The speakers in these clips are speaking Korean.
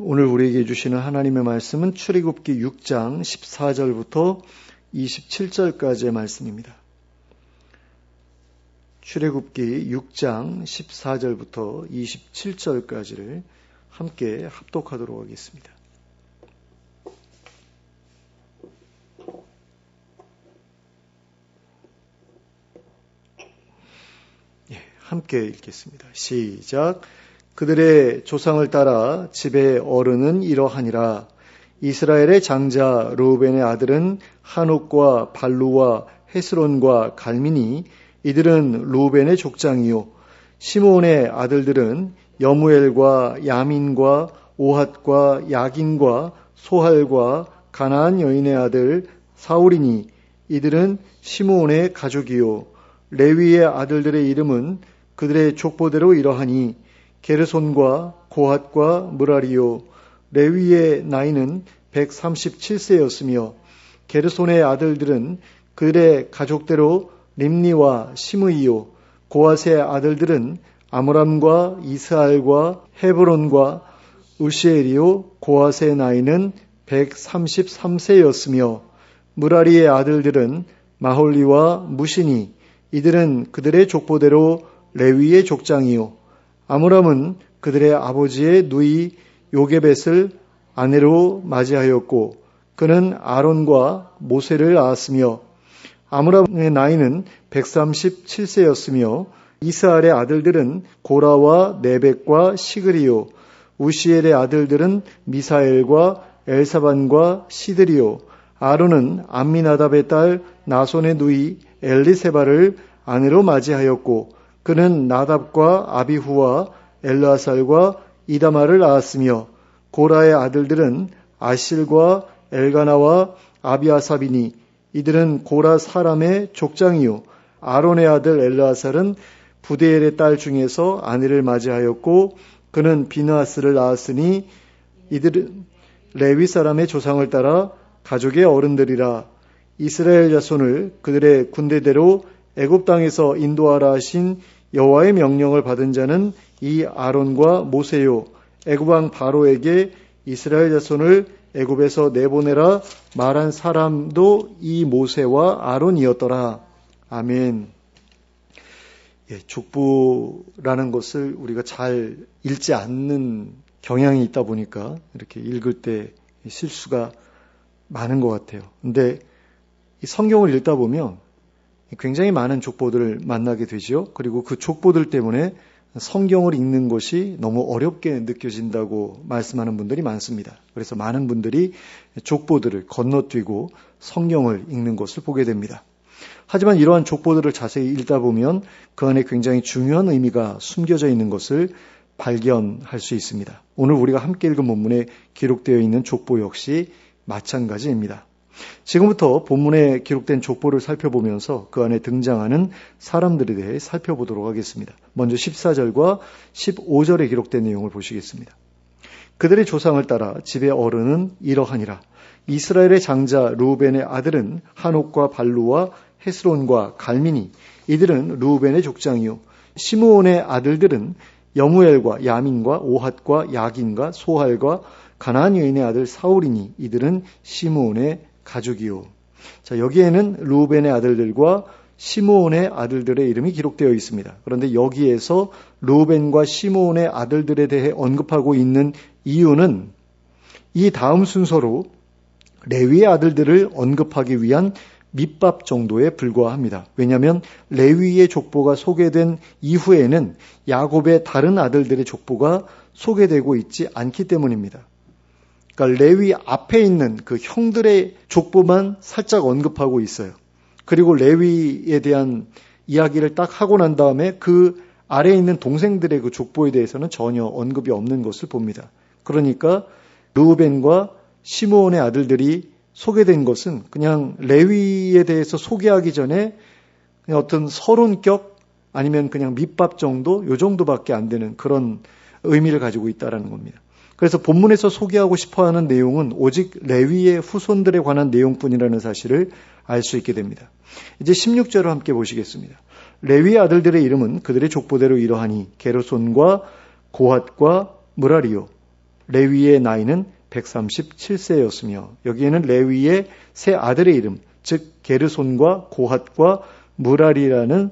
오늘 우리에게 주시는 하나님의 말씀은 출애굽기 6장 14절부터 27절까지의 말씀입니다. 출애굽기 6장 14절부터 27절까지를 함께 합독하도록 하겠습니다. 함께 읽겠습니다. 시작. 그들의 조상을 따라 집의 어른은 이러하니라. 이스라엘의 장자 르우벤의 아들은 한옥과 발루와 헤스론과 갈미니, 이들은 르우벤의 족장이요. 시므온의 아들들은 여무엘과 야민과 오핫과 야긴과 소할과 가나안 여인의 아들 사울이니, 이들은 시므온의 가족이요. 레위의 아들들의 이름은 그들의 족보대로 이러하니 게르손과 고핫과 무라리요. 레위의 나이는 137세였으며 게르손의 아들들은 그들의 가족대로 림니와 시므이요. 고핫의 아들들은 아므람과 이스알과 헤브론과 우시엘이요. 고핫의 나이는 133세였으며 무라리의 아들들은 마홀리와 무시니, 이들은 그들의 족보대로 레위의 족장이요. 아므람은 그들의 아버지의 누이 요게벳을 아내로 맞이하였고 그는 아론과 모세를 낳았으며 아므람의 나이는 137세였으며 이스알의 아들들은 고라와 네벡과 시그리요. 우시엘의 아들들은 미사엘과 엘사반과 시드리요. 아론은 암미나답의 딸 나손의 누이 엘리세바를 아내로 맞이하였고 그는 나답과 아비후와 엘르아살과 이다마를 낳았으며 고라의 아들들은 아실과 엘가나와 아비아삽이니, 이들은 고라 사람의 족장이요. 아론의 아들 엘르아살은 부데엘의 딸 중에서 아내를 맞이하였고 그는 비느하스를 낳았으니, 이들은 레위 사람의 조상을 따라 가족의 어른들이라. 이스라엘 자손을 그들의 군대대로 애굽 땅에서 인도하라 하신 여호와의 명령을 받은 자는 이 아론과 모세요. 애굽 왕 바로에게 이스라엘 자손을 애굽에서 내보내라 말한 사람도 이 모세와 아론이었더라. 아멘. 족보라는 것을 우리가 잘 읽지 않는 경향이 있다 보니까 이렇게 읽을 때 실수가 많은 것 같아요. 근데 이 성경을 읽다 보면 굉장히 많은 족보들을 만나게 되지요. 그리고 그 족보들 때문에 성경을 읽는 것이 너무 어렵게 느껴진다고 말씀하는 분들이 많습니다. 그래서 많은 분들이 족보들을 건너뛰고 성경을 읽는 것을 보게 됩니다. 하지만 이러한 족보들을 자세히 읽다 보면 그 안에 굉장히 중요한 의미가 숨겨져 있는 것을 발견할 수 있습니다. 오늘 우리가 함께 읽은 본문에 기록되어 있는 족보 역시 마찬가지입니다. 지금부터 본문에 기록된 족보를 살펴보면서 그 안에 등장하는 사람들에 대해 살펴보도록 하겠습니다. 먼저 14절과 15절에 기록된 내용을 보시겠습니다. 그들의 조상을 따라 집의 어른은 이러하니라. 이스라엘의 장자 르우벤의 아들은 한옥과 발루와 헤스론과 갈미니, 이들은 르우벤의 족장이요. 시므온의 아들들은 여무엘과 야민과 오핫과 야긴과 소할과 가나안 여인의 아들 사울이니, 이들은 시므온의 가족이요. 자, 여기에는 르우벤의 아들들과 시므온의 아들들의 이름이 기록되어 있습니다. 그런데 여기에서 르우벤과 시므온의 아들들에 대해 언급하고 있는 이유는 이 다음 순서로 레위의 아들들을 언급하기 위한 밑밥 정도에 불과합니다. 왜냐하면 레위의 족보가 소개된 이후에는 야곱의 다른 아들들의 족보가 소개되고 있지 않기 때문입니다. 그러니까 레위 앞에 있는 그 형들의 족보만 살짝 언급하고 있어요. 그리고 레위에 대한 이야기를 딱 하고 난 다음에 그 아래에 있는 동생들의 그 족보에 대해서는 전혀 언급이 없는 것을 봅니다. 그러니까 르우벤과 시므온의 아들들이 소개된 것은 그냥 레위에 대해서 소개하기 전에 그냥 어떤 서론격 아니면 그냥 밑밥 정도, 요 정도밖에 안 되는 그런 의미를 가지고 있다는 겁니다. 그래서 본문에서 소개하고 싶어하는 내용은 오직 레위의 후손들에 관한 내용뿐이라는 사실을 알 수 있게 됩니다. 이제 16절을 함께 보시겠습니다. 레위의 아들들의 이름은 그들의 족보대로 이러하니 게르손과 고핫과 무라리요. 레위의 나이는 137세였으며 여기에는 레위의 세 아들의 이름, 즉 게르손과 고핫과 무랄이라는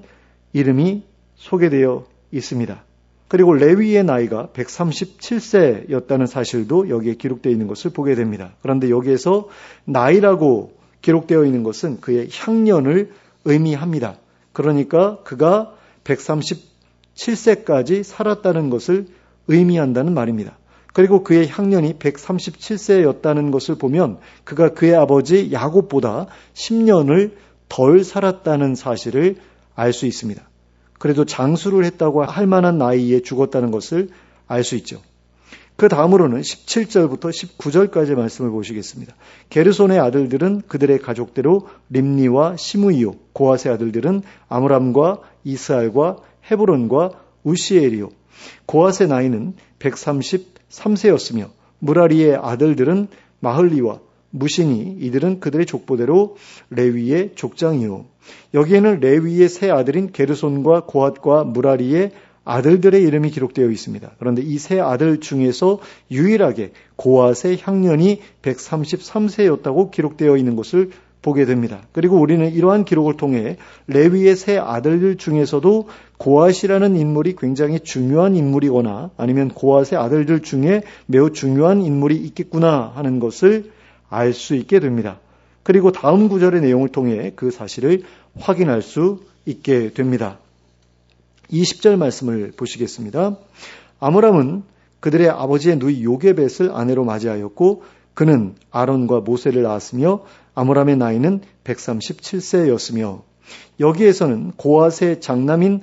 이름이 소개되어 있습니다. 그리고 레위의 나이가 137세였다는 사실도 여기에 기록되어 있는 것을 보게 됩니다. 그런데 여기에서 나이라고 기록되어 있는 것은 그의 향년을 의미합니다. 그러니까 그가 137세까지 살았다는 것을 의미한다는 말입니다. 그리고 그의 향년이 137세였다는 것을 보면 그가 그의 아버지 야곱보다 10년을 덜 살았다는 사실을 알 수 있습니다. 그래도 장수를 했다고 할 만한 나이에 죽었다는 것을 알 수 있죠. 그 다음으로는 17절부터 19절까지 말씀을 보시겠습니다. 게르손의 아들들은 그들의 가족대로 림니와 시므이요, 고핫의 아들들은 아므람과 이스알과 헤브론과 우시엘이요. 고핫의 나이는 133세였으며 무라리의 아들들은 마흘리와 무시니, 이들은 그들의 족보대로 레위의 족장이요. 여기에는 레위의 세 아들인 게르손과 고핫과 무라리의 아들들의 이름이 기록되어 있습니다. 그런데 이 세 아들 중에서 유일하게 고핫의 향년이 133세였다고 기록되어 있는 것을 보게 됩니다. 그리고 우리는 이러한 기록을 통해 레위의 세 아들들 중에서도 고핫이라는 인물이 굉장히 중요한 인물이거나 아니면 고핫의 아들들 중에 매우 중요한 인물이 있겠구나 하는 것을 알 수 있게 됩니다. 그리고 다음 구절의 내용을 통해 그 사실을 확인할 수 있게 됩니다. 20절 말씀을 보시겠습니다. 아므람은 그들의 아버지의 누이 요게벳을 아내로 맞이하였고 그는 아론과 모세를 낳았으며 아므람의 나이는 137세였으며 여기에서는 고핫의 장남인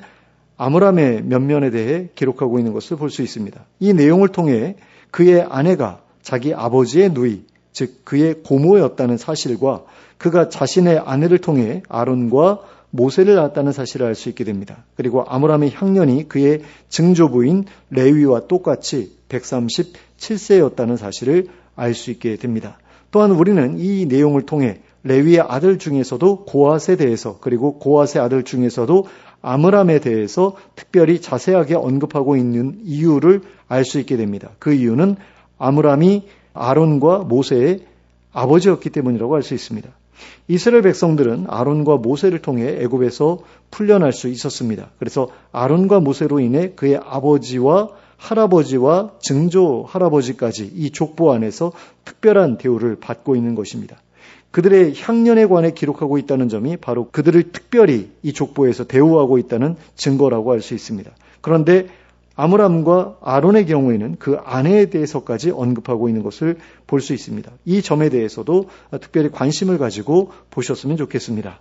아므람의 면면에 대해 기록하고 있는 것을 볼 수 있습니다. 이 내용을 통해 그의 아내가 자기 아버지의 누이, 즉 그의 고모였다는 사실과 그가 자신의 아내를 통해 아론과 모세를 낳았다는 사실을 알 수 있게 됩니다. 그리고 아므람의 향년이 그의 증조부인 레위와 똑같이 137세였다는 사실을 알 수 있게 됩니다. 또한 우리는 이 내용을 통해 레위의 아들 중에서도 고핫에 대해서 그리고 고핫의 아들 중에서도 아므람에 대해서 특별히 자세하게 언급하고 있는 이유를 알 수 있게 됩니다. 그 이유는 아므람이 아론과 모세의 아버지였기 때문이라고 할 수 있습니다. 이스라엘 백성들은 아론과 모세를 통해 애굽에서 풀려날 수 있었습니다. 그래서 아론과 모세로 인해 그의 아버지와 할아버지와 증조 할아버지까지 이 족보 안에서 특별한 대우를 받고 있는 것입니다. 그들의 향년에 관해 기록하고 있다는 점이 바로 그들을 특별히 이 족보에서 대우하고 있다는 증거라고 할 수 있습니다. 그런데 아므람과 아론의 경우에는 그 아내에 대해서까지 언급하고 있는 것을 볼 수 있습니다. 이 점에 대해서도 특별히 관심을 가지고 보셨으면 좋겠습니다.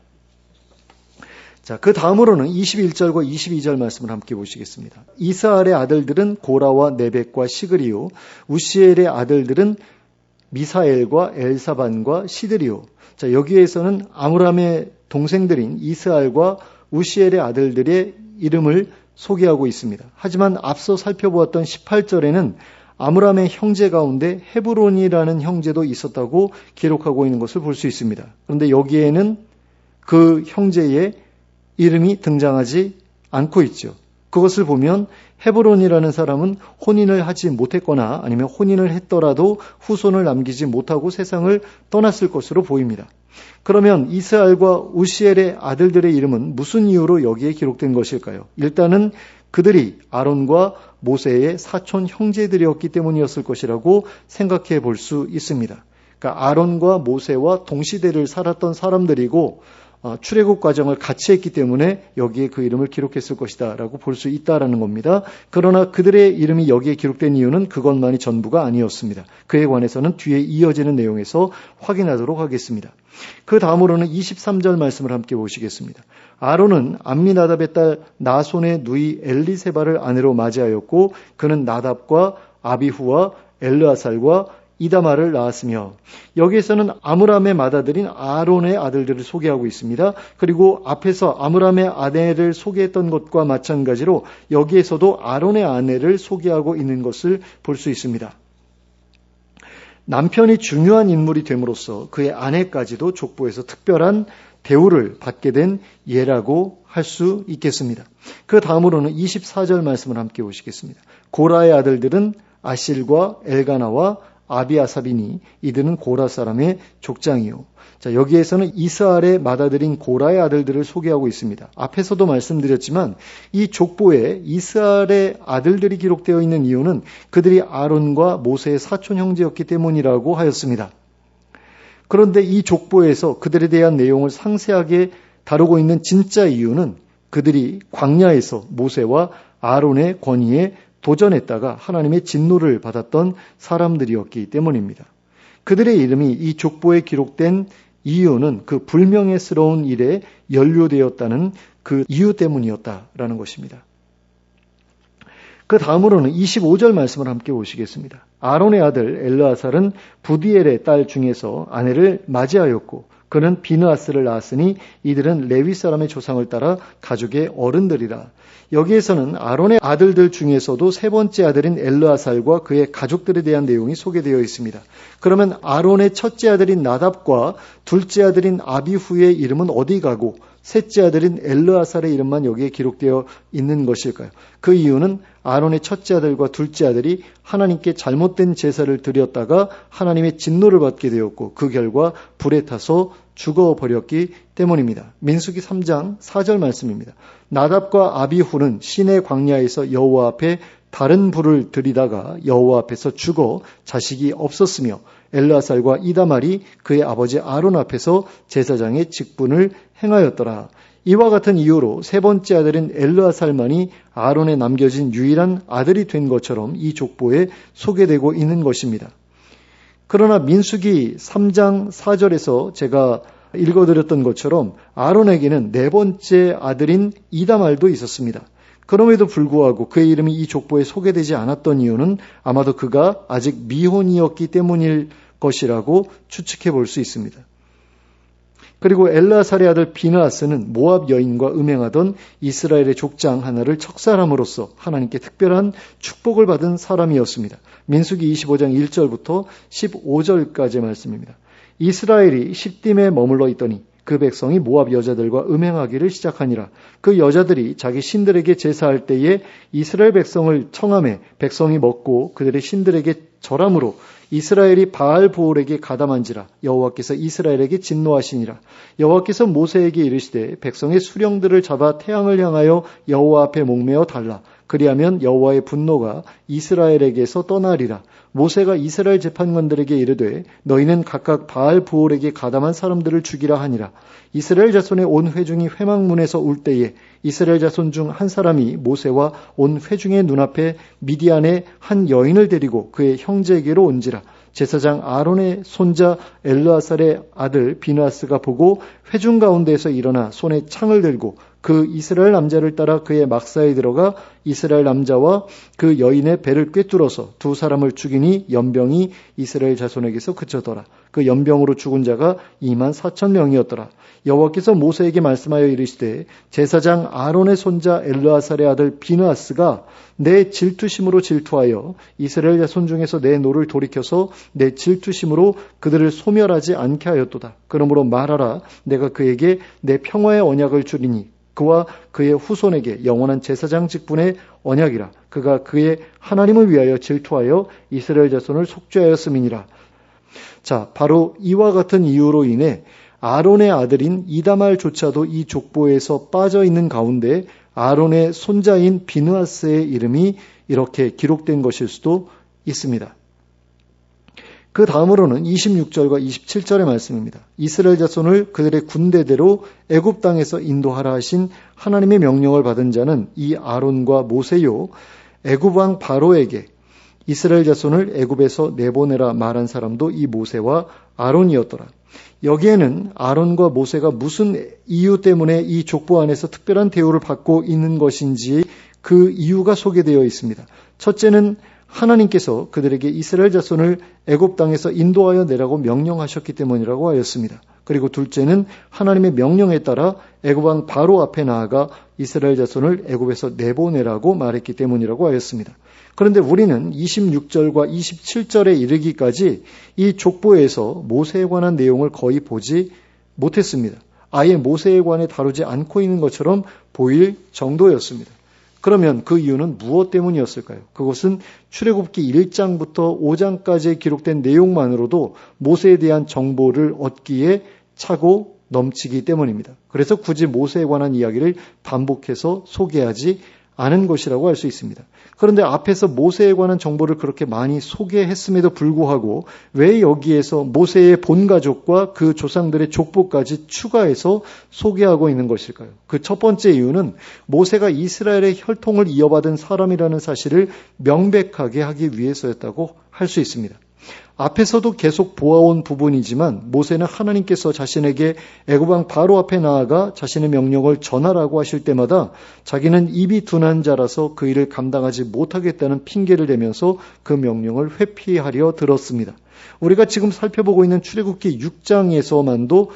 자, 그 다음으로는 21절과 22절 말씀을 함께 보시겠습니다. 이스알의 아들들은 고라와 네벡과 시그리요, 우시엘의 아들들은 미사엘과 엘사반과 시드리요. 자, 여기에서는 아므람의 동생들인 이스알과 우시엘의 아들들의 이름을 소개하고 있습니다. 하지만 앞서 살펴보았던 18절에는 아므람의 형제 가운데 헤브론이라는 형제도 있었다고 기록하고 있는 것을 볼 수 있습니다. 그런데 여기에는 그 형제의 이름이 등장하지 않고 있죠. 그것을 보면 헤브론이라는 사람은 혼인을 하지 못했거나 아니면 혼인을 했더라도 후손을 남기지 못하고 세상을 떠났을 것으로 보입니다. 그러면 이스알과 우시엘의 아들들의 이름은 무슨 이유로 여기에 기록된 것일까요? 일단은 그들이 아론과 모세의 사촌 형제들이었기 때문이었을 것이라고 생각해 볼 수 있습니다. 그러니까 아론과 모세와 동시대를 살았던 사람들이고 출애굽 과정을 같이 했기 때문에 여기에 그 이름을 기록했을 것이다 라고 볼 수 있다라는 겁니다. 그러나 그들의 이름이 여기에 기록된 이유는 그것만이 전부가 아니었습니다. 그에 관해서는 뒤에 이어지는 내용에서 확인하도록 하겠습니다. 그 다음으로는 23절 말씀을 함께 보시겠습니다. 아론은 암미나답의 딸 나손의 누이 엘리세바를 아내로 맞이하였고 그는 나답과 아비후와 엘르아살과 이다말을 낳았으며 여기에서는 아므람의 맏아들인 아론의 아들들을 소개하고 있습니다. 그리고 앞에서 아므람의 아내를 소개했던 것과 마찬가지로 여기에서도 아론의 아내를 소개하고 있는 것을 볼 수 있습니다. 남편이 중요한 인물이 됨으로써 그의 아내까지도 족보에서 특별한 대우를 받게 된 예라고 할 수 있겠습니다. 그 다음으로는 24절 말씀을 함께 보시겠습니다. 고라의 아들들은 아실과 엘가나와 아비아삽이니 이들은 고라 사람의 족장이요. 자, 여기에서는 이스라엘에 맏아들인 고라의 아들들을 소개하고 있습니다. 앞에서도 말씀드렸지만 이 족보에 이스라엘의 아들들이 기록되어 있는 이유는 그들이 아론과 모세의 사촌 형제였기 때문이라고 하였습니다. 그런데 이 족보에서 그들에 대한 내용을 상세하게 다루고 있는 진짜 이유는 그들이 광야에서 모세와 아론의 권위에 도전했다가 하나님의 진노를 받았던 사람들이었기 때문입니다. 그들의 이름이 이 족보에 기록된 이유는 그 불명예스러운 일에 연루되었다는 그 이유 때문이었다라는 것입니다. 그 다음으로는 25절 말씀을 함께 보시겠습니다. 아론의 아들 엘르아살은 부디엘의 딸 중에서 아내를 맞이하였고 그는 비느하스를 낳았으니 이들은 레위 사람의 조상을 따라 가족의 어른들이라. 여기에서는 아론의 아들들 중에서도 세 번째 아들인 엘르아살과 그의 가족들에 대한 내용이 소개되어 있습니다. 그러면 아론의 첫째 아들인 나답과 둘째 아들인 아비후의 이름은 어디 가고 셋째 아들인 엘르아살의 이름만 여기에 기록되어 있는 것일까요? 그 이유는 아론의 첫째 아들과 둘째 아들이 하나님께 잘못된 제사를 드렸다가 하나님의 진노를 받게 되었고 그 결과 불에 타서 죽어버렸기 때문입니다. 민수기 3장 4절 말씀입니다. 나답과 아비후는 시내 광야에서 여호와 앞에 다른 불을 들이다가 여호와 앞에서 죽어 자식이 없었으며 엘르아살과 이다말이 그의 아버지 아론 앞에서 제사장의 직분을 행하였더라. 이와 같은 이유로 세 번째 아들인 엘르아살만이 아론에 남겨진 유일한 아들이 된 것처럼 이 족보에 소개되고 있는 것입니다. 그러나 민수기 3장 4절에서 제가 읽어드렸던 것처럼 아론에게는 네 번째 아들인 이다말도 있었습니다. 그럼에도 불구하고 그의 이름이 이 족보에 소개되지 않았던 이유는 아마도 그가 아직 미혼이었기 때문일 것이라고 추측해 볼 수 있습니다. 그리고 엘르아살의 아들 비느하스는 모압 여인과 음행하던 이스라엘의 족장 하나를 척살함으로써 하나님께 특별한 축복을 받은 사람이었습니다. 민수기 25장 1절부터 15절까지의 말씀입니다. 이스라엘이 십딤에 머물러 있더니 그 백성이 모압 여자들과 음행하기를 시작하니라. 그 여자들이 자기 신들에게 제사할 때에 이스라엘 백성을 청함해 백성이 먹고 그들의 신들에게 절함으로 이스라엘이 바알보올에게 가담한지라. 여호와께서 이스라엘에게 진노하시니라. 여호와께서 모세에게 이르시되 백성의 수령들을 잡아 태양을 향하여 여호와 앞에 목매어 달라. 그리하면 여호와의 분노가 이스라엘에게서 떠나리라. 모세가 이스라엘 재판관들에게 이르되 너희는 각각 바알보올에게 가담한 사람들을 죽이라 하니라. 이스라엘 자손의 온 회중이 회막문에서 울 때에 이스라엘 자손 중 한 사람이 모세와 온 회중의 눈앞에 미디안의 한 여인을 데리고 그의 형제에게로 온지라. 제사장 아론의 손자 엘르아살의 아들 비느하스가 보고 회중 가운데에서 일어나 손에 창을 들고 그 이스라엘 남자를 따라 그의 막사에 들어가 이스라엘 남자와 그 여인의 배를 꿰뚫어서 두 사람을 죽이니 연병이 이스라엘 자손에게서 그쳐더라. 그 연병으로 죽은 자가 24,000명이었더라. 여호와께서 모세에게 말씀하여 이르시되 제사장 아론의 손자 엘르아살의 아들 비느하스가 내 질투심으로 질투하여 이스라엘 자손 중에서 내 노를 돌이켜서 내 질투심으로 그들을 소멸하지 않게 하였도다. 그러므로 말하라. 내가 그에게 내 평화의 언약을 주리니 그와 그의 후손에게 영원한 제사장 직분의 언약이라. 그가 그의 하나님을 위하여 질투하여 이스라엘 자손을 속죄하였음이니라. 자, 바로 이와 같은 이유로 인해 아론의 아들인 이다말조차도 이 족보에서 빠져 있는 가운데 아론의 손자인 비느하스의 이름이 이렇게 기록된 것일 수도 있습니다. 그 다음으로는 26절과 27절의 말씀입니다. 이스라엘 자손을 그들의 군대대로 애굽 땅에서 인도하라 하신 하나님의 명령을 받은 자는 이 아론과 모세요. 애굽 왕 바로에게 이스라엘 자손을 애굽에서 내보내라 말한 사람도 이 모세와 아론이었더라. 여기에는 아론과 모세가 무슨 이유 때문에 이 족보 안에서 특별한 대우를 받고 있는 것인지 그 이유가 소개되어 있습니다. 첫째는 하나님께서 그들에게 이스라엘 자손을 애굽 땅에서 인도하여 내라고 명령하셨기 때문이라고 하였습니다. 그리고 둘째는 하나님의 명령에 따라 애굽 왕 바로 앞에 나아가 이스라엘 자손을 애굽에서 내보내라고 말했기 때문이라고 하였습니다. 그런데 우리는 26절과 27절에 이르기까지 이 족보에서 모세에 관한 내용을 거의 보지 못했습니다. 아예 모세에 관해 다루지 않고 있는 것처럼 보일 정도였습니다. 그러면 그 이유는 무엇 때문이었을까요? 그것은 출애굽기 1장부터 5장까지 기록된 내용만으로도 모세에 대한 정보를 얻기에 차고 넘치기 때문입니다. 그래서 굳이 모세에 관한 이야기를 반복해서 소개하지 않은 것이라고 할 수 있습니다. 그런데 앞에서 모세에 관한 정보를 그렇게 많이 소개했음에도 불구하고 왜 여기에서 모세의 본가족과 그 조상들의 족보까지 추가해서 소개하고 있는 것일까요? 그 첫 번째 이유는 모세가 이스라엘의 혈통을 이어받은 사람이라는 사실을 명백하게 하기 위해서였다고 할 수 있습니다. 앞에서도 계속 보아온 부분이지만 모세는 하나님께서 자신에게 애굽왕 바로 앞에 나아가 자신의 명령을 전하라고 하실 때마다 자기는 입이 둔한 자라서 그 일을 감당하지 못하겠다는 핑계를 대면서 그 명령을 회피하려 들었습니다. 우리가 지금 살펴보고 있는 출애굽기 6장에서만도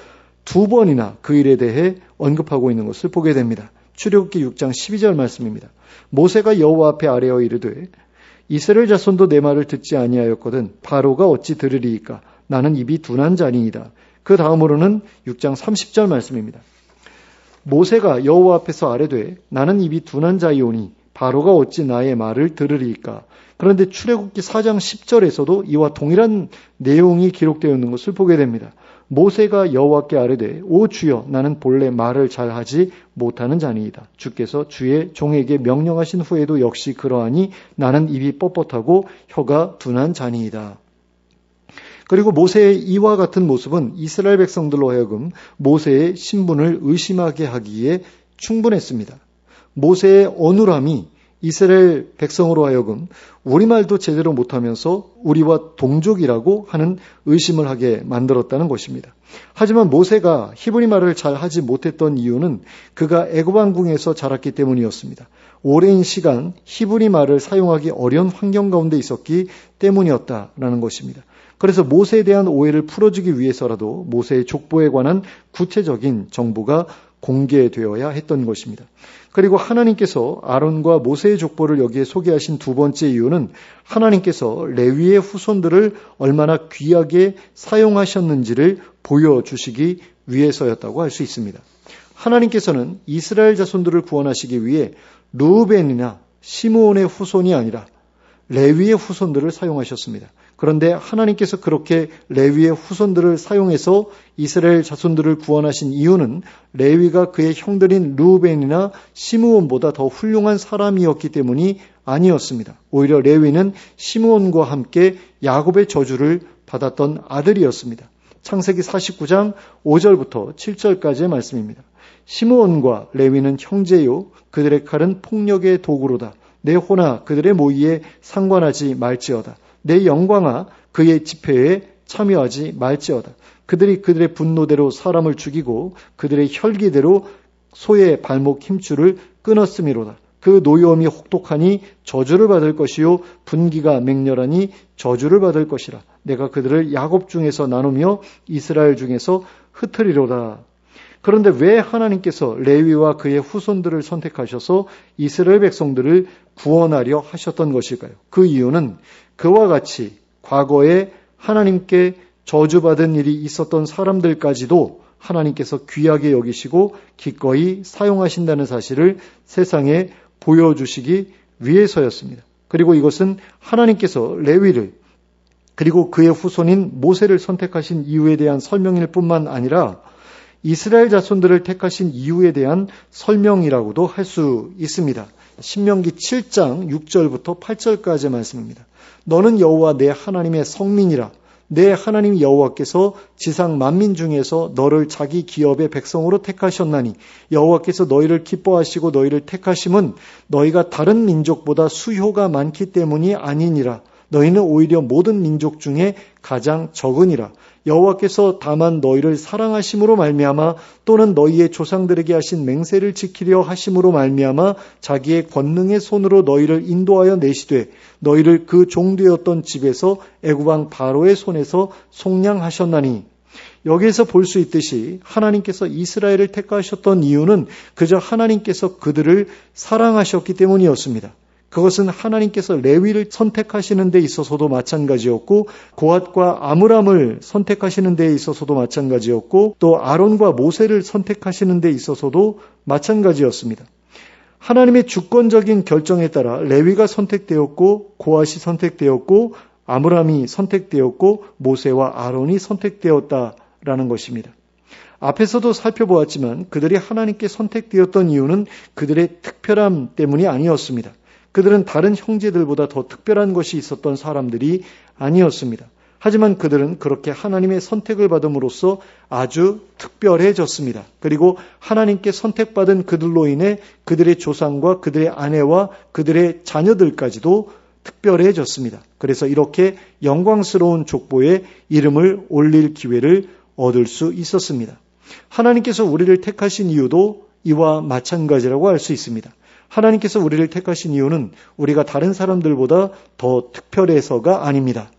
2번이나 그 일에 대해 언급하고 있는 것을 보게 됩니다. 출애굽기 6장 12절 말씀입니다. 모세가 여호와 앞에 아뢰어 이르되 이스라엘 자손도 내 말을 듣지 아니하였거든 바로가 어찌 들으리이까 나는 입이 둔한 자니이다. 그 다음으로는 6장 30절 말씀입니다. 모세가 여호와 앞에서 아뢰되 나는 입이 둔한 자이오니 바로가 어찌 나의 말을 들으리이까. 그런데 출애굽기 4장 10절에서도 이와 동일한 내용이 기록되어 있는 것을 보게 됩니다. 모세가 여호와께 아뢰되 오 주여 나는 본래 말을 잘하지 못하는 자니이다. 주께서 주의 종에게 명령하신 후에도 역시 그러하니 나는 입이 뻣뻣하고 혀가 둔한 자니이다. 그리고 모세의 이와 같은 모습은 이스라엘 백성들로 하여금 모세의 신분을 의심하게 하기에 충분했습니다. 모세의 어눌함이 이스라엘 백성으로 하여금 우리말도 제대로 못하면서 우리와 동족이라고 하는 의심을 하게 만들었다는 것입니다. 하지만 모세가 히브리 말을 잘 하지 못했던 이유는 그가 애굽 왕궁에서 자랐기 때문이었습니다. 오랜 시간 히브리 말을 사용하기 어려운 환경 가운데 있었기 때문이었다라는 것입니다. 그래서 모세에 대한 오해를 풀어주기 위해서라도 모세의 족보에 관한 구체적인 정보가 공개되어야 했던 것입니다. 그리고 하나님께서 아론과 모세의 족보를 여기에 소개하신 두 번째 이유는 하나님께서 레위의 후손들을 얼마나 귀하게 사용하셨는지를 보여주시기 위해서였다고 할 수 있습니다. 하나님께서는 이스라엘 자손들을 구원하시기 위해 르우벤이나 시므온의 후손이 아니라 레위의 후손들을 사용하셨습니다. 그런데 하나님께서 그렇게 레위의 후손들을 사용해서 이스라엘 자손들을 구원하신 이유는 레위가 그의 형들인 르우벤이나 시므온보다 더 훌륭한 사람이었기 때문이 아니었습니다. 오히려 레위는 시므온과 함께 야곱의 저주를 받았던 아들이었습니다. 창세기 49장 5절부터 7절까지의 말씀입니다. 시므온과 레위는 형제요 그들의 칼은 폭력의 도구로다. 내 호나 그들의 모의에 상관하지 말지어다. 내 영광아 그의 집회에 참여하지 말지어다. 그들이 그들의 분노대로 사람을 죽이고 그들의 혈기대로 소의 발목 힘줄을 끊었음이로다. 그 노여움이 혹독하니 저주를 받을 것이요 분기가 맹렬하니 저주를 받을 것이라. 내가 그들을 야곱 중에서 나누며 이스라엘 중에서 흩으리로다. 그런데 왜 하나님께서 레위와 그의 후손들을 선택하셔서 이스라엘 백성들을 구원하려 하셨던 것일까요? 그 이유는 그와 같이 과거에 하나님께 저주받은 일이 있었던 사람들까지도 하나님께서 귀하게 여기시고 기꺼이 사용하신다는 사실을 세상에 보여주시기 위해서였습니다. 그리고 이것은 하나님께서 레위를 그리고 그의 후손인 모세를 선택하신 이유에 대한 설명일 뿐만 아니라 이스라엘 자손들을 택하신 이유에 대한 설명이라고도 할 수 있습니다. 신명기 7장 6절부터 8절까지의 말씀입니다. 너는 여호와 내 하나님의 성민이라. 내 하나님 여호와께서 지상 만민 중에서 너를 자기 기업의 백성으로 택하셨나니 여호와께서 너희를 기뻐하시고 너희를 택하심은 너희가 다른 민족보다 수효가 많기 때문이 아니니라. 너희는 오히려 모든 민족 중에 가장 적으니라. 여호와께서 다만 너희를 사랑하심으로 말미암아 또는 너희의 조상들에게 하신 맹세를 지키려 하심으로 말미암아 자기의 권능의 손으로 너희를 인도하여 내시되 너희를 그 종되었던 집에서 애굽 왕 바로의 손에서 속량하셨나니. 여기에서 볼 수 있듯이 하나님께서 이스라엘을 택하셨던 이유는 그저 하나님께서 그들을 사랑하셨기 때문이었습니다. 그것은 하나님께서 레위를 선택하시는 데 있어서도 마찬가지였고 고핫과 아므람을 선택하시는 데 있어서도 마찬가지였고 또 아론과 모세를 선택하시는 데 있어서도 마찬가지였습니다. 하나님의 주권적인 결정에 따라 레위가 선택되었고 고앗이 선택되었고 아므람이 선택되었고 모세와 아론이 선택되었다라는 것입니다. 앞에서도 살펴보았지만 그들이 하나님께 선택되었던 이유는 그들의 특별함 때문이 아니었습니다. 그들은 다른 형제들보다 더 특별한 것이 있었던 사람들이 아니었습니다. 하지만 그들은 그렇게 하나님의 선택을 받음으로써 아주 특별해졌습니다. 그리고 하나님께 선택받은 그들로 인해 그들의 조상과 그들의 아내와 그들의 자녀들까지도 특별해졌습니다. 그래서 이렇게 영광스러운 족보에 이름을 올릴 기회를 얻을 수 있었습니다. 하나님께서 우리를 택하신 이유도 이와 마찬가지라고 할 수 있습니다. 하나님께서 우리를 택하신 이유는 우리가 다른 사람들보다 더 특별해서가 아닙니다.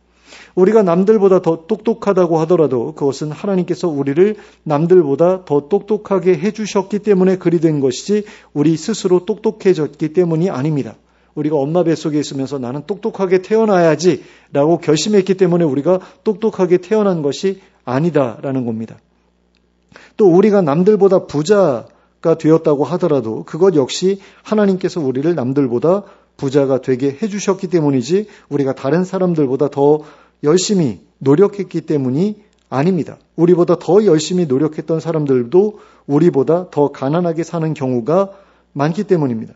우리가 남들보다 더 똑똑하다고 하더라도 그것은 하나님께서 우리를 남들보다 더 똑똑하게 해주셨기 때문에 그리 된 것이지 우리 스스로 똑똑해졌기 때문이 아닙니다. 우리가 엄마 뱃속에 있으면서 나는 똑똑하게 태어나야지 라고 결심했기 때문에 우리가 똑똑하게 태어난 것이 아니다라는 겁니다. 또 우리가 남들보다 부자가 되었다고 하더라도 그것 역시 하나님께서 우리를 남들보다 부자가 되게 해주셨기 때문이지 우리가 다른 사람들보다 더 열심히 노력했기 때문이 아닙니다. 우리보다 더 열심히 노력했던 사람들도 우리보다 더 가난하게 사는 경우가 많기 때문입니다.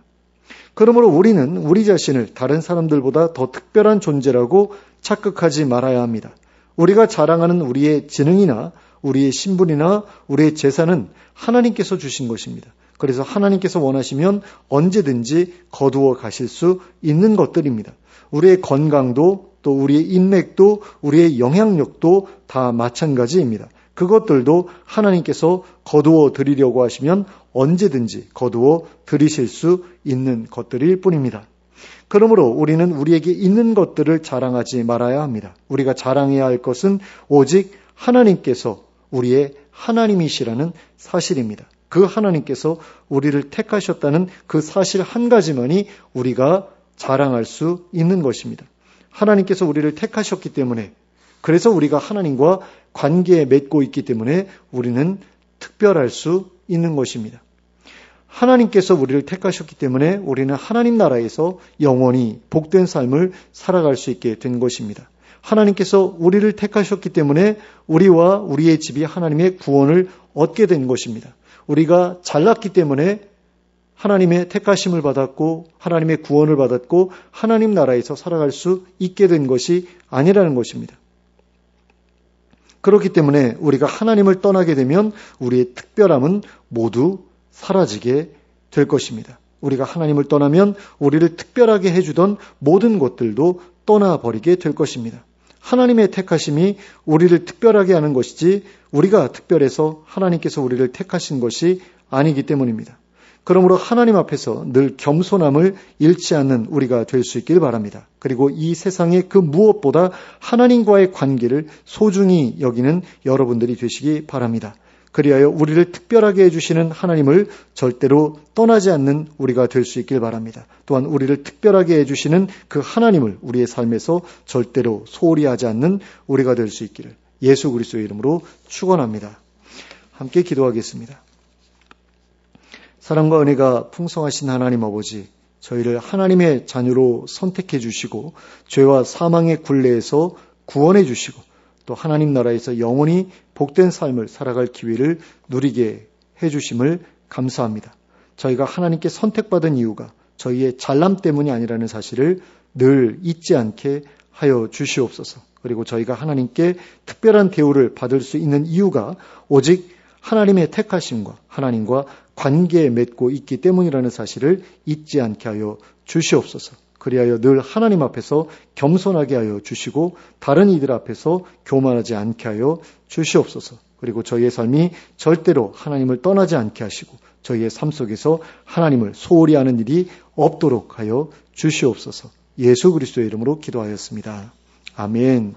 그러므로 우리는 우리 자신을 다른 사람들보다 더 특별한 존재라고 착각하지 말아야 합니다. 우리가 자랑하는 우리의 지능이나 우리의 신분이나 우리의 재산은 하나님께서 주신 것입니다. 그래서 하나님께서 원하시면 언제든지 거두어 가실 수 있는 것들입니다. 우리의 건강도 또 우리의 인맥도 우리의 영향력도 다 마찬가지입니다. 그것들도 하나님께서 거두어 드리려고 하시면 언제든지 거두어 드리실 수 있는 것들일 뿐입니다. 그러므로 우리는 우리에게 있는 것들을 자랑하지 말아야 합니다. 우리가 자랑해야 할 것은 오직 하나님께서 우리의 하나님이시라는 사실입니다. 그 하나님께서 우리를 택하셨다는 그 사실 한 가지만이 우리가 자랑할 수 있는 것입니다. 하나님께서 우리를 택하셨기 때문에 그래서 우리가 하나님과 관계에 맺고 있기 때문에 우리는 특별할 수 있는 것입니다. 하나님께서 우리를 택하셨기 때문에 우리는 하나님 나라에서 영원히 복된 삶을 살아갈 수 있게 된 것입니다. 하나님께서 우리를 택하셨기 때문에 우리와 우리의 집이 하나님의 구원을 얻게 된 것입니다. 우리가 잘났기 때문에 하나님의 택하심을 받았고 하나님의 구원을 받았고 하나님 나라에서 살아갈 수 있게 된 것이 아니라는 것입니다. 그렇기 때문에 우리가 하나님을 떠나게 되면 우리의 특별함은 모두 사라지게 될 것입니다. 우리가 하나님을 떠나면 우리를 특별하게 해주던 모든 것들도 떠나버리게 될 것입니다. 하나님의 택하심이 우리를 특별하게 하는 것이지 우리가 특별해서 하나님께서 우리를 택하신 것이 아니기 때문입니다. 그러므로 하나님 앞에서 늘 겸손함을 잃지 않는 우리가 될 수 있길 바랍니다. 그리고 이 세상의 그 무엇보다 하나님과의 관계를 소중히 여기는 여러분들이 되시기 바랍니다. 그리하여 우리를 특별하게 해주시는 하나님을 절대로 떠나지 않는 우리가 될 수 있길 바랍니다. 또한 우리를 특별하게 해주시는 그 하나님을 우리의 삶에서 절대로 소홀히 하지 않는 우리가 될 수 있기를 예수 그리스도의 이름으로 축원합니다. 함께 기도하겠습니다. 사랑과 은혜가 풍성하신 하나님 아버지, 저희를 하나님의 자녀로 선택해 주시고 죄와 사망의 굴레에서 구원해 주시고 또 하나님 나라에서 영원히 복된 삶을 살아갈 기회를 누리게 해 주심을 감사합니다. 저희가 하나님께 선택받은 이유가 저희의 잘남 때문이 아니라는 사실을 늘 잊지 않게 하여 주시옵소서. 그리고 저희가 하나님께 특별한 대우를 받을 수 있는 이유가 오직 하나님의 택하심과 하나님과 관계에 맺고 있기 때문이라는 사실을 잊지 않게 하여 주시옵소서. 그리하여 늘 하나님 앞에서 겸손하게 하여 주시고 다른 이들 앞에서 교만하지 않게 하여 주시옵소서. 그리고 저희의 삶이 절대로 하나님을 떠나지 않게 하시고 저희의 삶 속에서 하나님을 소홀히 하는 일이 없도록 하여 주시옵소서. 예수 그리스도의 이름으로 기도하였습니다. 아멘.